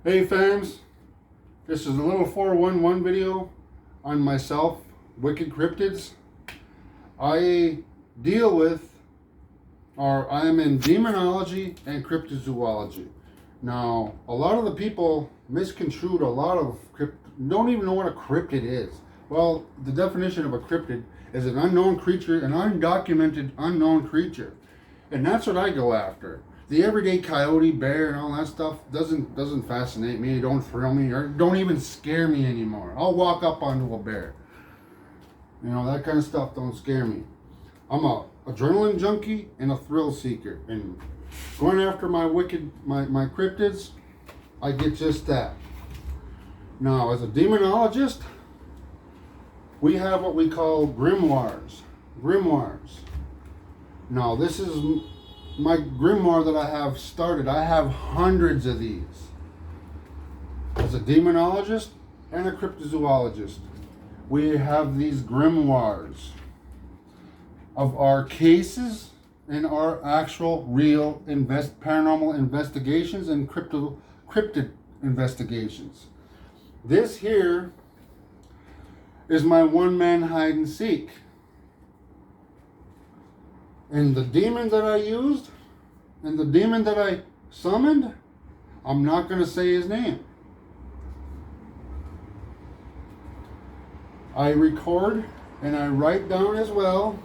Hey fams, this is a little 411 video on myself, Wicked Cryptids. I deal with, or I am in Demonology and Cryptozoology. Now, a lot of the people misconstrued a lot of don't even know what a cryptid is. Well, the definition of a cryptid is an unknown creature, an undocumented unknown creature. And that's what I go after. The everyday coyote, bear, and all that stuff doesn't fascinate me, don't thrill me, or don't even scare me anymore. I'll walk up onto a bear. You know, that kind of stuff don't scare me. I'm a adrenaline junkie and a thrill seeker. And going after my cryptids, I get just that. Now, as a demonologist, we have what we call grimoires. Grimoires. Now, this is my grimoire that I have started. I have hundreds of these. As a demonologist and a cryptozoologist, we have these grimoires of our cases and our actual real paranormal investigations and cryptid investigations. This here is my one-man hide and seek. And the demon that I used and the demon that I summoned, I'm not going to say his name. I record and I write down as well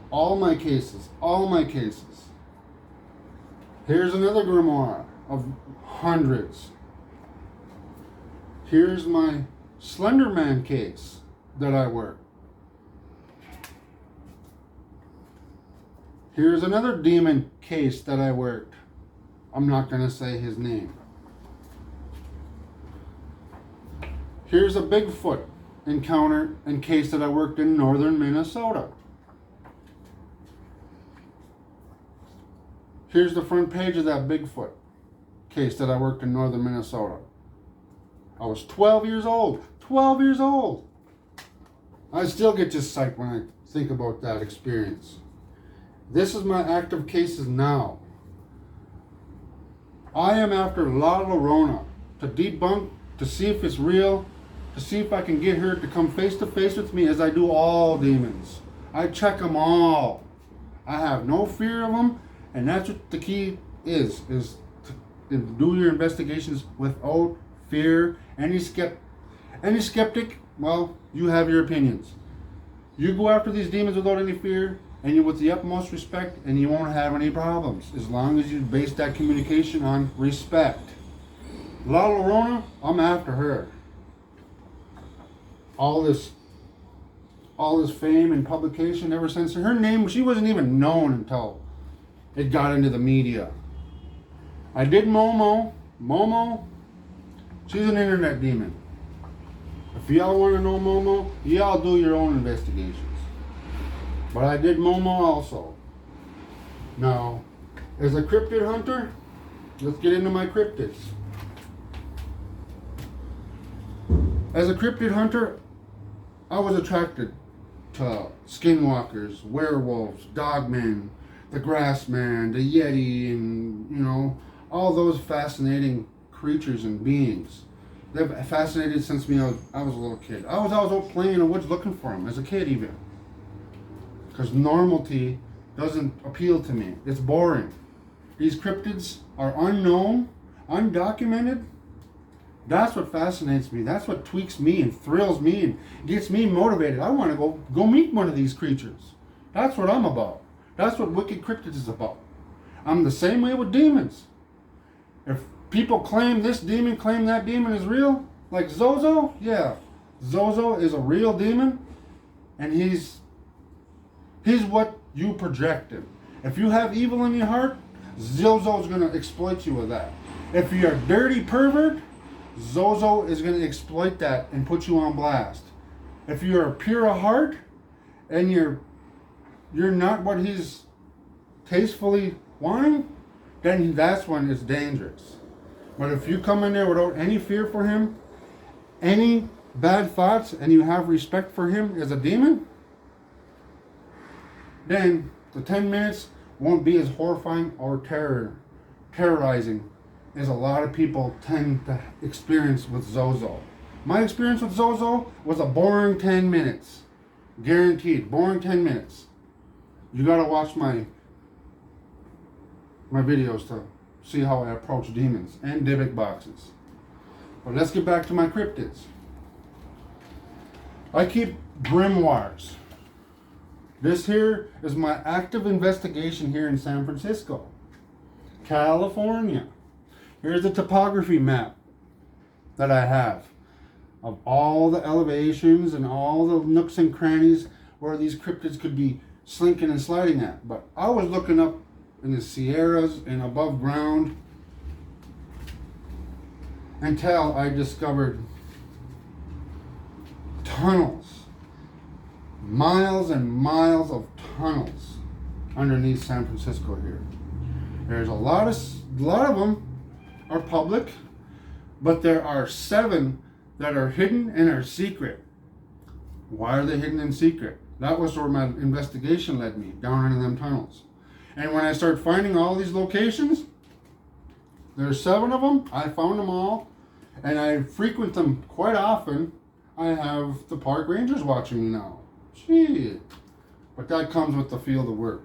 all my cases. Here's another grimoire of hundreds. Here's my Slender Man case that I work. Here's another demon case that I worked. I'm not going to say his name. Here's a Bigfoot encounter and case that I worked in northern Minnesota. Here's the front page of that Bigfoot case that I worked in northern Minnesota. I was 12 years old. 12 years old. I still get just psyched when I think about that experience. This is my active cases now. I am after La Llorona to debunk, to see if it's real, to see if I can get her to come face to face with me as I do all demons. I check them all. I have no fear of them, and that's what the key is to do your investigations without fear. Any skeptic, well, you have your opinions. You go after these demons without any fear, and you with the utmost respect, and you won't have any problems as long as you base that communication on respect. La Llorona, I'm after her. All this fame and publication ever since her name, she wasn't even known until it got into the media. I did Momo. Momo, she's an internet demon. If y'all want to know Momo, y'all do your own investigations. But I did Momo also. Now, as a cryptid hunter, let's get into my cryptids. As a cryptid hunter, I was attracted to skinwalkers, werewolves, dogmen, the grassman, the yeti, and all those fascinating creatures and beings. They've fascinated since I was a little kid. I was always out playing in the woods looking for them, as a kid even. Because normality doesn't appeal to me. It's boring. These cryptids are unknown, undocumented. That's what fascinates me. That's what tweaks me and thrills me and gets me motivated. I want to go meet one of these creatures. That's what I'm about. That's what Wicked Cryptids is about. I'm the same way with demons. If people claim this demon, claim that demon is real, like Zozo, yeah. Zozo is a real demon, and he's what you projected. If you have evil in your heart, Zozo's going to exploit you with that. If you're a dirty pervert, Zozo is going to exploit that and put you on blast. If you're a pure of heart and you're not what he's tastefully wanting, then that's when it's dangerous. But if you come in there without any fear for him, any bad thoughts, and you have respect for him as a demon, then the 10 minutes won't be as horrifying or terrorizing as a lot of people tend to experience with Zozo. My experience with Zozo was a boring 10 minutes. Guaranteed, boring 10 minutes. You gotta watch my videos to see how I approach demons and Dybbuk boxes. But let's get back to my cryptids. I keep grimoires. This here is my active investigation here in San Francisco, California. Here's the topography map that I have of all the elevations and all the nooks and crannies where these cryptids could be slinking and sliding at. But I was looking up in the Sierras and above ground until I discovered tunnels, miles and miles of tunnels underneath San Francisco here. There's a lot of them are public, but there are 7 that are hidden and are secret. Why are they hidden and secret? That was where my investigation led me, down into them tunnels. And when I started finding all these locations, there's 7 of them. I found them all, and I frequent them quite often. I have the park rangers watching me now. Shit. But that comes with the field of work.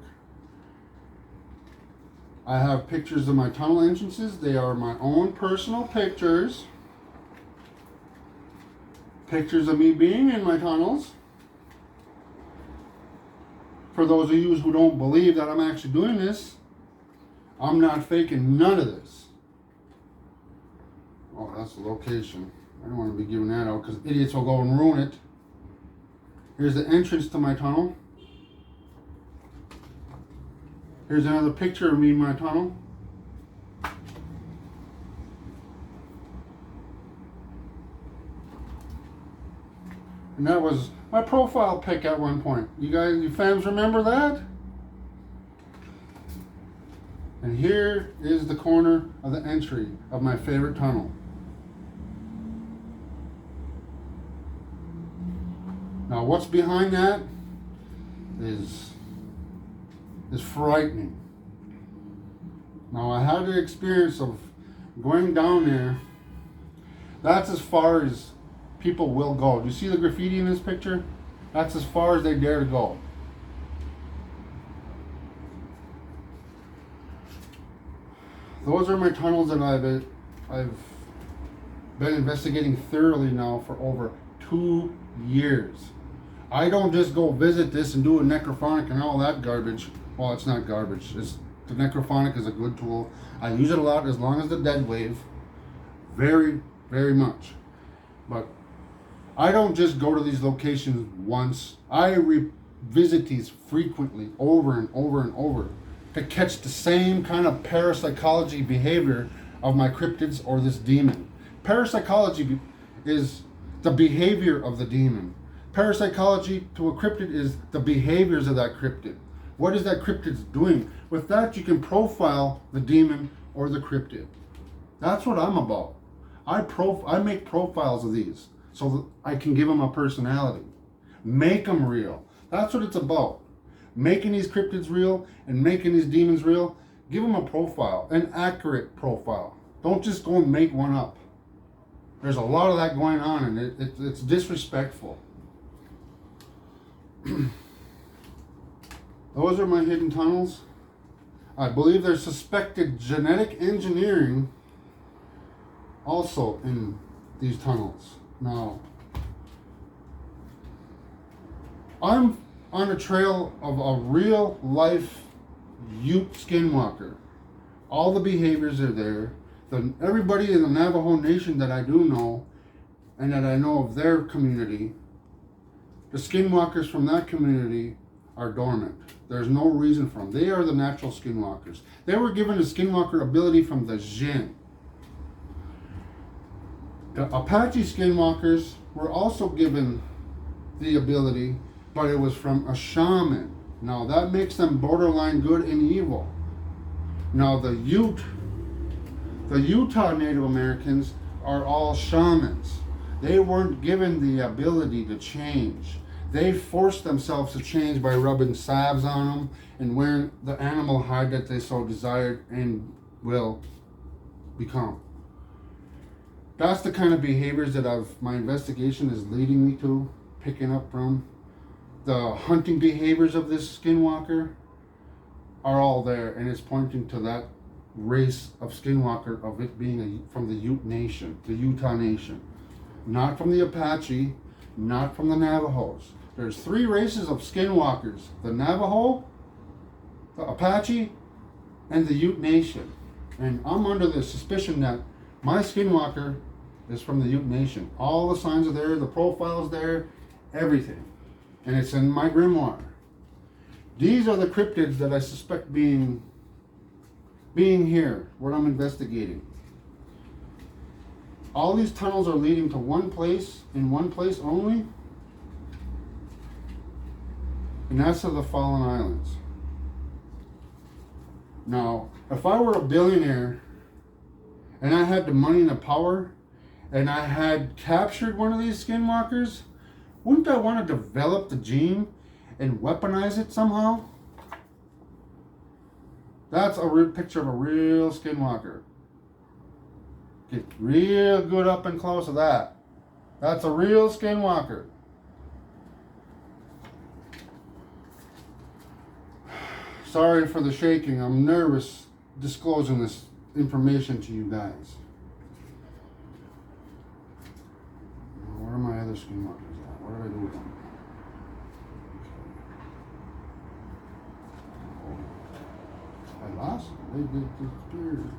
I have pictures of my tunnel entrances. They are my own personal pictures. Pictures of me being in my tunnels. For those of you who don't believe that I'm actually doing this, I'm not faking none of this. Oh, that's the location. I don't want to be giving that out because idiots will go and ruin it. Here's the entrance to my tunnel. Here's another picture of me in my tunnel. And that was my profile pic at one point. You guys, you fans remember that? And here is the corner of the entry of my favorite tunnel. Now what's behind that is frightening. Now I had the experience of going down there. That's as far as people will go. Do you see the graffiti in this picture? That's as far as they dare to go. Those are my tunnels that I've been investigating thoroughly now for over 2 years. I don't just go visit this and do a necrophonic and all that garbage. Well, it's not garbage. The necrophonic is a good tool. I use it a lot as long as the dead wave. Very, very much. But I don't just go to these locations once. I revisit these frequently, over and over and over, to catch the same kind of parapsychology behavior of my cryptids or this demon. Parapsychology is the behavior of the demon. Parapsychology to a cryptid is the behaviors of that cryptid. What is that cryptid doing? With that, you can profile the demon or the cryptid. That's what I'm about. I make profiles of these so that I can give them a personality. Make them real. That's what it's about. Making these cryptids real and making these demons real. Give them a profile, an accurate profile. Don't just go and make one up. There's a lot of that going on, and it's disrespectful. Those are my hidden tunnels. I believe there's suspected genetic engineering also in these tunnels. Now, I'm on a trail of a real life Ute skinwalker. All the behaviors are there. Everybody in the Navajo Nation that I do know, and that I know of their community, the skinwalkers from that community are dormant. There's no reason for them. They are the natural skinwalkers. They were given the skinwalker ability from the Jinn. The Apache skinwalkers were also given the ability, but it was from a shaman. Now that makes them borderline good and evil. Now the Utah Native Americans are all shamans. They weren't given the ability to change. They forced themselves to change by rubbing salves on them and wearing the animal hide that they so desired and will become. That's the kind of behaviors that my investigation is leading me to, picking up from. The hunting behaviors of this skinwalker are all there, and it's pointing to that race of skinwalker, of it being from the Ute Nation, the Utah Nation. Not from the Apache, not from the Navajos. There's 3 races of skinwalkers: the Navajo, the Apache, and the Ute Nation. And I'm under the suspicion that my skinwalker is from the Ute Nation. All the signs are there, the profile's there, everything. And it's in my grimoire. These are the cryptids that I suspect being here, what I'm investigating. All these tunnels are leading to one place, in one place only, and that's to the Fallen Islands. Now, if I were a billionaire and I had the money and the power and I had captured one of these skinwalkers, wouldn't I want to develop the gene and weaponize it somehow? That's a real picture of a real skinwalker. Get real good up and close to that. That's a real skinwalker. Sorry for the shaking. I'm nervous disclosing this information to you guys. Where are my other skinwalkers at? What did I do with them? I lost them. They disappeared.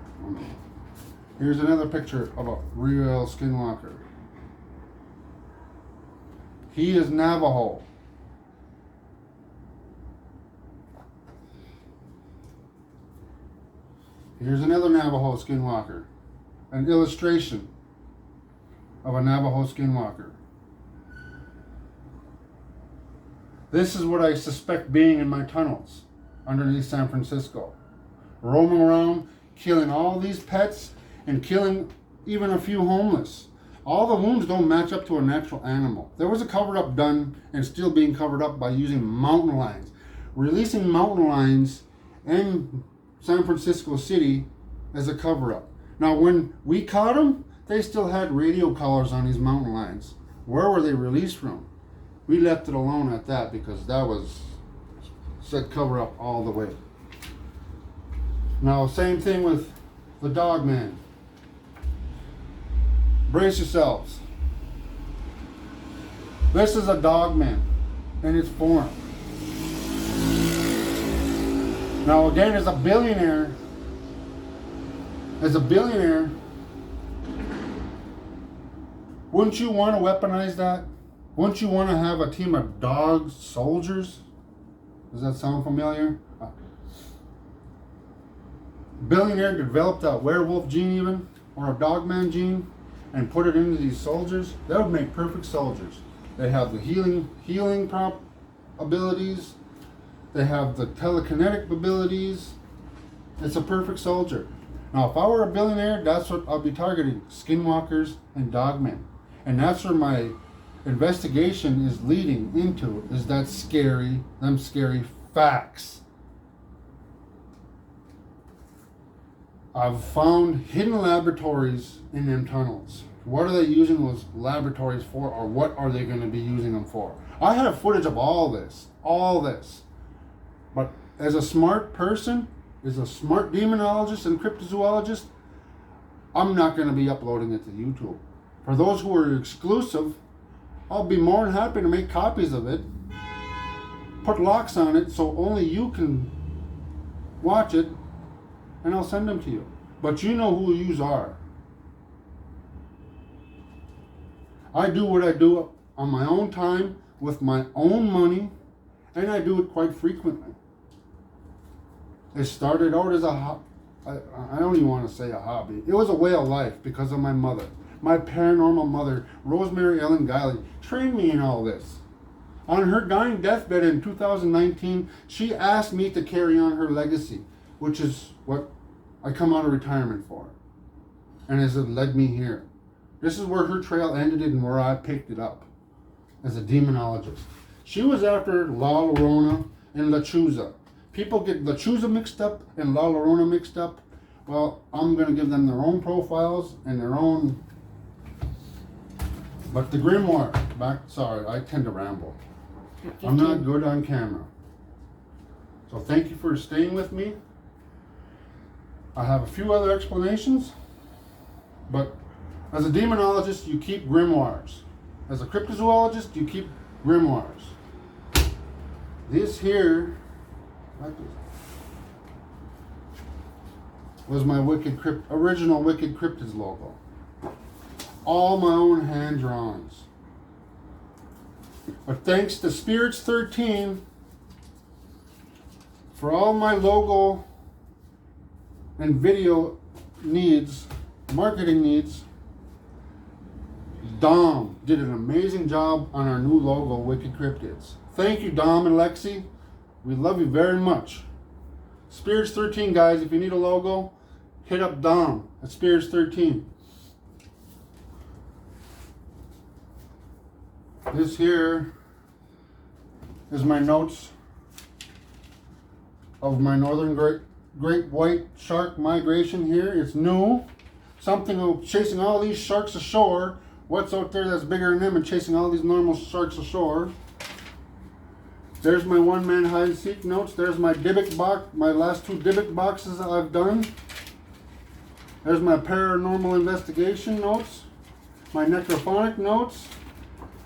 Here's another picture of a real skinwalker. He is Navajo. Here's another Navajo skinwalker. An illustration of a Navajo skinwalker. This is what I suspect being in my tunnels underneath San Francisco. Roaming around, killing all these pets, and killing even a few homeless. All the wounds don't match up to a natural animal. There was a cover-up done and still being covered up by using mountain lions. Releasing mountain lions in San Francisco City as a cover-up. Now when we caught them, they still had radio collars on these mountain lions. Where were they released from? We left it alone at that because that was said cover-up all the way. Now same thing with the dog man. Brace yourselves. This is a dog man in its form. Now again, as a billionaire, wouldn't you want to weaponize that? Wouldn't you want to have a team of dog soldiers? Does that sound familiar? Billionaire developed a werewolf gene even, or a dogman gene, and put it into these soldiers. That would make perfect soldiers. They have the healing abilities. They have the telekinetic abilities. It's a perfect soldier. Now, if I were a billionaire, that's what I'll be targeting: skinwalkers and dogmen. And that's where my investigation is leading into, is that them scary facts. I've found hidden laboratories in them tunnels. What are they using those laboratories for, or what are they going to be using them for? I have footage of all this. But as a smart person, as a smart demonologist and cryptozoologist, I'm not going to be uploading it to YouTube. For those who are exclusive, I'll be more than happy to make copies of it, put locks on it so only you can watch it, and I'll send them to you. But you know who yous are. I do what I do on my own time, with my own money, and I do it quite frequently. It started out as I don't even want to say a hobby. It was a way of life because of my mother. My paranormal mother, Rosemary Ellen Guiley, trained me in all this. On her dying deathbed in 2019, she asked me to carry on her legacy, which is what I come out of retirement for. And as it led me here. This is where her trail ended and where I picked it up as a demonologist. She was after La Llorona and Lechuza. People get Lechuza mixed up and La Llorona mixed up. Well, I'm going to give them their own profiles and their own. But the grimoire, sorry, I tend to ramble. I'm not good on camera. So thank you for staying with me. I have a few other explanations, but as a demonologist, you keep grimoires. As a cryptozoologist, you keep grimoires. This here was my original Wicked Cryptids logo. All my own hand drawings. But thanks to Spirits 13 for all my logo and video needs, marketing needs, Dom did an amazing job on our new logo, Wicked Cryptids. Thank you, Dom and Lexi. We love you very much. Spirits 13, guys, if you need a logo, hit up Dom at Spirits 13. This here is my notes of my northern great white shark migration here. It's new. Something of chasing all these sharks ashore. What's out there that's bigger than them and chasing all these normal sharks ashore? There's my one-man hide-and-seek notes. There's my Dybbuk box, my last 2 Dybbuk boxes that I've done. There's my paranormal investigation notes. My necrophonic notes.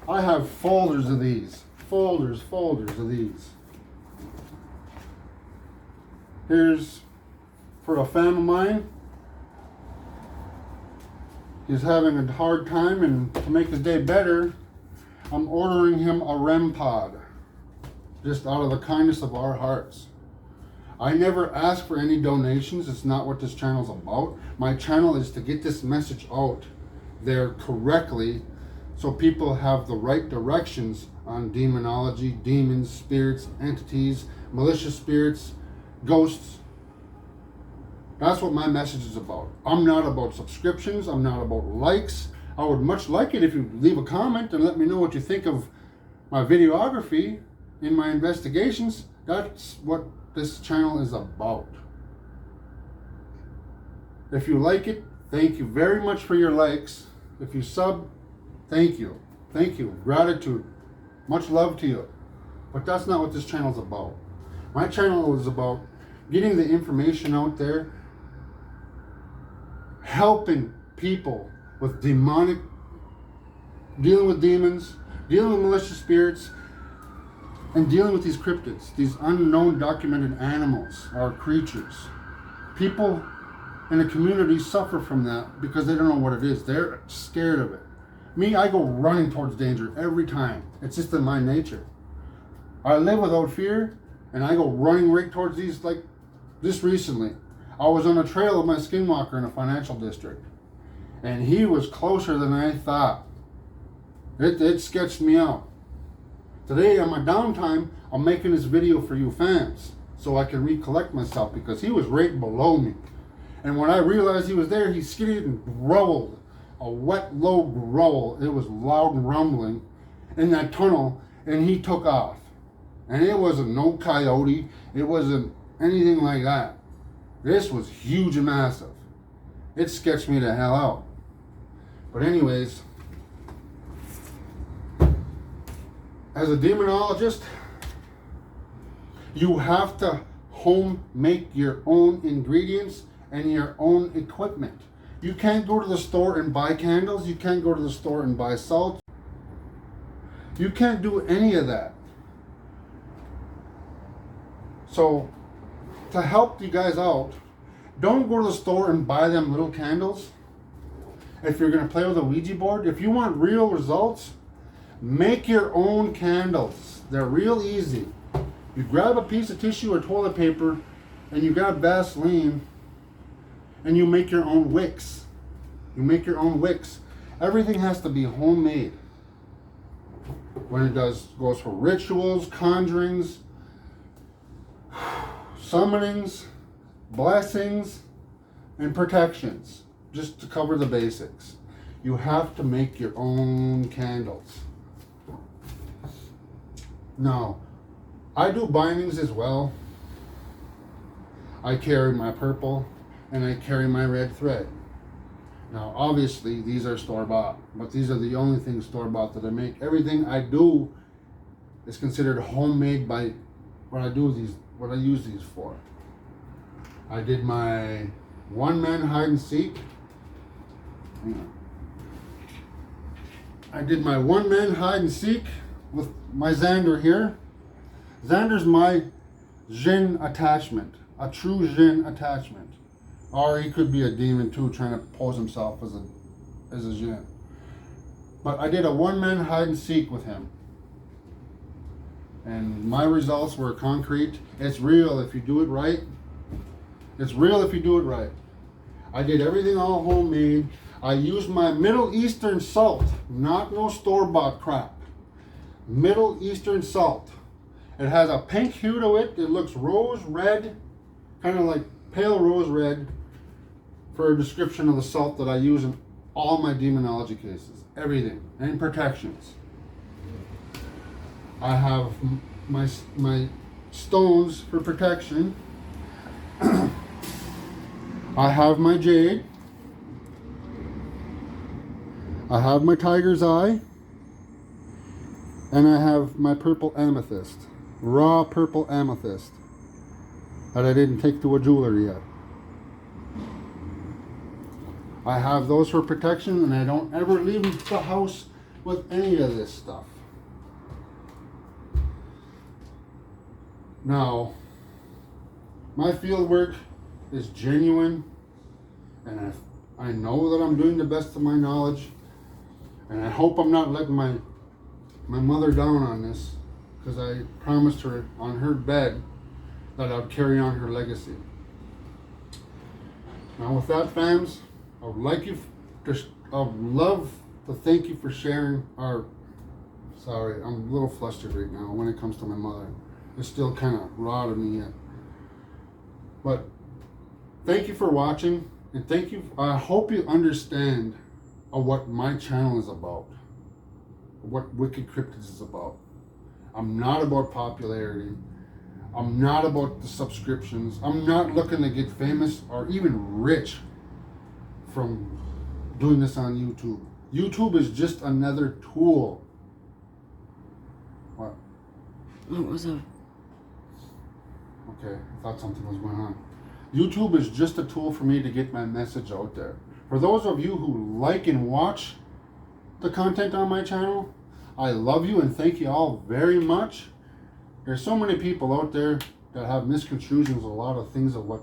I have folders of these. Folders of these. Here's for a fan of mine. He's having a hard time, and to make his day better, I'm ordering him a REM pod. Just out of the kindness of our hearts. I never ask for any donations. It's not what this channel's about. My channel is to get this message out there correctly so people have the right directions on demonology, demons, spirits, entities, malicious spirits, ghosts. That's what my message is about. I'm not about subscriptions. I'm not about likes. I would much like it if you leave a comment and let me know what you think of my videography in my investigations. That's what this channel is about. If you like it, thank you very much for your likes. If you sub, thank you. Thank you. Gratitude. Much love to you. But that's not what this channel is about. My channel is about getting the information out there, helping people with demonic, dealing with demons, dealing with malicious spirits, and dealing with these cryptids, these unknown documented animals or creatures. People in the community suffer from that because they don't know what it is. They're scared of it. Me, I go running towards danger every time. It's just in my nature. I live without fear, and I go running right towards these. Like this recently, I was on a trail with my skinwalker in a financial district, and he was closer than I thought. It sketched me out. Today on my downtime, I'm making this video for you fans so I can recollect myself because he was right below me. And when I realized he was there, he skidded and growled. A wet, low growl. It was loud and rumbling in that tunnel, and he took off. And it wasn't no coyote. It wasn't anything like that. This was huge and massive. It sketched me the hell out. But anyways, as a demonologist, you have to home make your own ingredients and your own equipment. You can't go to the store and buy candles. You can't go to the store and buy salt. You can't do any of that. So, to help you guys out, don't go to the store and buy them little candles. If you're going to play with a Ouija board, if you want real results, make your own candles. They're real easy. You grab a piece of tissue or toilet paper, and you got Vaseline, and you make your own wicks. You make your own wicks. Everything has to be homemade. When it goes for rituals, conjurings, summonings, blessings, and protections. Just to cover the basics. You have to make your own candles. Now, I do bindings as well. I carry my purple. and I carry my red thread. Now, obviously, these are store-bought, but these are the only things store-bought that I make. Everything I do is considered homemade by what I use these for. I did my one-man hide and seek. I did my one-man hide and seek with my Xander here. Xander's my Jinn attachment, a true Jinn attachment. Or he could be a demon too, trying to pose himself as a Jinn. But I did a one-man hide and seek with him. And my results were concrete. It's real if you do it right. It's real if you do it right. I did everything all homemade. I used my Middle Eastern salt, not no store-bought crap. Middle Eastern salt. It has a pink hue to it. It looks rose red, kind of like pale rose red, for a description of the salt that I use in all my demonology cases. Everything. And protections. I have my stones for protection. I have my jade. I have my tiger's eye. And I have my purple amethyst. Raw purple amethyst. That I didn't take to a jeweler yet. I have those for protection, and I don't ever leave the house with any of this stuff. Now, my field work is genuine, and I know that I'm doing the best of my knowledge, and I hope I'm not letting my mother down on this, because I promised her on her bed that I'd carry on her legacy. Now, with that, fams, I would love to thank you for sharing our. Sorry, I'm a little flustered right now when it comes to my mother. It's still kind of raw to me yet. But thank you for watching, and thank you. I hope you understand what my channel is about, what Wicked Cryptids is about. I'm not about popularity. I'm not about the subscriptions. I'm not looking to get famous or even rich from doing this on YouTube. YouTube is just another tool. What? What was that? Okay, I thought something was going on. YouTube is just a tool for me to get my message out there. For those of you who like and watch the content on my channel, I love you and thank you all very much. There's so many people out there that have misconstrusions of a lot of things of what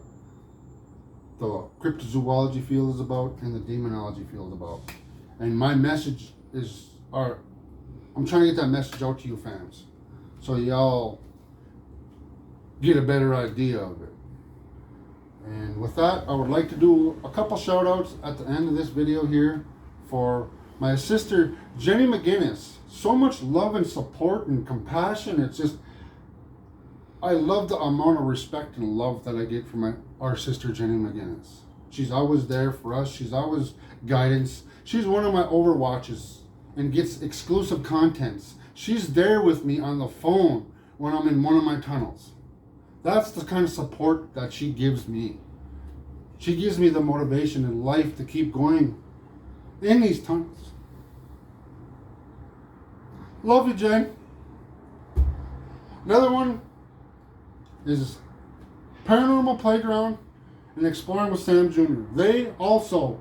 the cryptozoology field is about and the demonology field is about. And my message is, I'm trying to get that message out to you fans, so y'all get a better idea of it. And with that, I would like to do a couple shout outs at the end of this video here for my sister Jenny McGinnis. So much love and support and compassion. It's just, I love the amount of respect and love that I get from our sister Jenny McGinnis. She's always there for us. She's always guidance. She's one of my overwatches and gets exclusive contents. She's there with me on the phone when I'm in one of my tunnels. That's the kind of support that she gives me. She gives me the motivation in life to keep going in these tunnels. Love you, Jen. Another one is Paranormal Playground and Exploring with Sam Jr. They also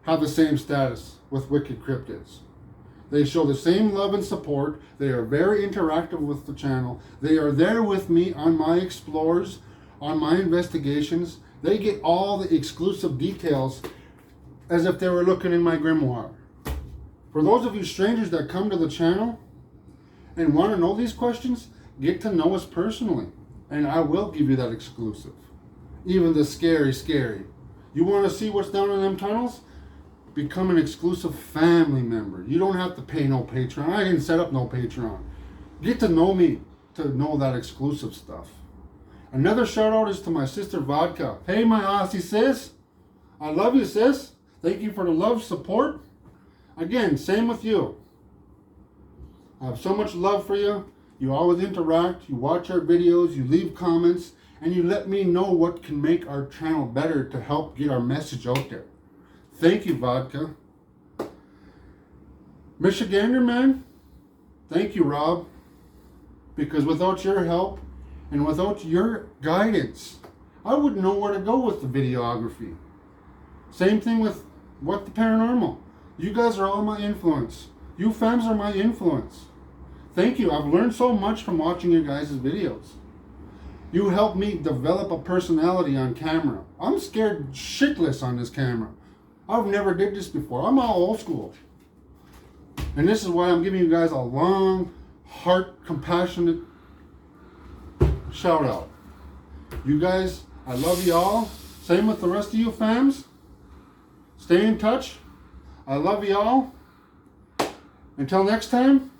have the same status with Wicked Cryptids. They show the same love and support. They are very interactive with the channel. They are there with me on my explores, on my investigations. They get all the exclusive details as if they were looking in my grimoire. For those of you strangers that come to the channel and want to know these questions, get to know us personally. And I will give you that exclusive. Even the scary. You want to see what's down in them tunnels? Become an exclusive family member. You don't have to pay no Patreon. I didn't set up no Patreon. Get to know me to know that exclusive stuff. Another shout out is to my sister Vodka. Hey, my Aussie sis. I love you, sis. Thank you for the love, support. Again, same with you. I have so much love for you. You always interact. You watch our videos. You leave comments. and you let me know what can make our channel better to help get our message out there. Thank you, Vodka. Michigander, man, thank you, Rob. Because without your help and without your guidance, I wouldn't know where to go with the videography. Same thing with What the Paranormal. You guys are all my influence. You fams are my influence. Thank you. I've learned so much from watching your guys' videos. You helped me develop a personality on camera. I'm scared shitless on this camera. I've never did this before. I'm all old school. And this is why I'm giving you guys a long, heart, compassionate shout out. You guys, I love you all. Same with the rest of you fams. Stay in touch. I love you all. Until next time.